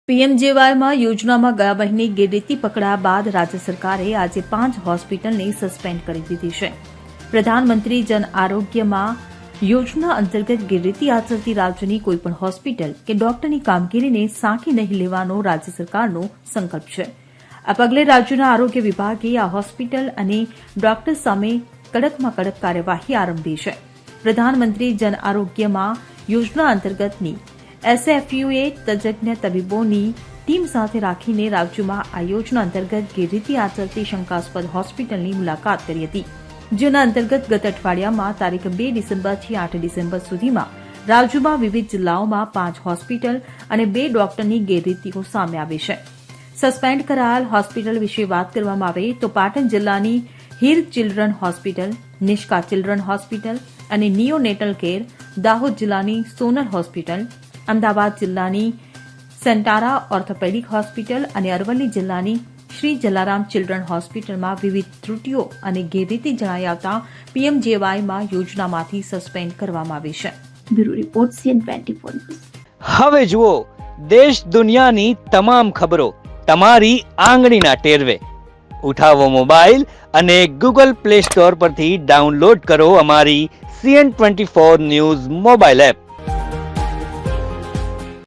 પીએમજેવાયમાં યોજનામાં ગયા મહિને ગેરરીતિ પકડાયા બાદ રાજ્ય સરકારે આજે 5 હોસ્પિટલને સસ્પેન્ડ કરી દીધી છે. પ્રધાનમંત્રી જન આરોગ્યમાં યોજના અંતર્ગત ગેરરીતિ આચરતી રાજ્યની કોઈપણ હોસ્પિટલ કે ડોક્ટરની કામગીરીને સાંખી નહીં લેવાનો રાજ્ય સરકારનો સંકલ્પ છે. આ પગલે રાજ્યના આરોગ્ય વિભાગે આ હોસ્પિટલ અને ડોક્ટર સામે કડકમાં કડક કાર્યવાહી આરંભી છે. પ્રધાનમંત્રી જન આરોગ્યમાં યોજના અંતર્ગતની એસએફયુએ તજજ્ઞ તબીબોની ટીમ સાથે રાખીને રાજ્યમાં આ યોજના અંતર્ગત ગેરરીતિ આચરતી શંકાસ્પદ હોસ્પિટલની મુલાકાત કરી હતી. જેના અંતર્ગત ગત અઠવાડિયામાં તારીખ 2 ડિસેમ્બરથી 8 ડિસેમ્બર સુધીમાં રાજ્યમાં વિવિધ જિલ્લાઓમાં 5 હોસ્પિટલ અને 2 ડોક્ટરની ગેરરીતિઓ સામે આવી છે. સસ્પેન્ડ કરાયેલ હોસ્પિટલ વિશે વાત કરવામાં આવે તો પાટણ જિલ્લાની Heer children hospital, Nishka children hospital અને નિયોનેટલ કેર, દાહોદ જિલ્લાની સોનલ હોસ્પિટલ, અમદાવાદ જિલ્લાની સેન્ટારા ઓર્થોપેડિક હોસ્પિટલ અને અરવલ્લી જિલ્લાની શ્રી જલારામ ચિલ્ડ્રન હોસ્પિટલમાં વિવિધ ત્રુટીઓ અને ગેરરીતિ જણાઈ આવતા પીએમજેવાયમાં યોજનામાંથી સસ્પેન્ડ કરવામાં આવી છે. Bureau report CN24 news. હવે જુઓ દેશ દુનિયાની તમામ ખબરો તમારી આંગળીના ટેરવે. ઉઠાવો મોબાઈલ અને Google Play Store પરથી ડાઉનલોડ કરો અમારી CN24 ન્યૂઝ મોબાઈલ એપ.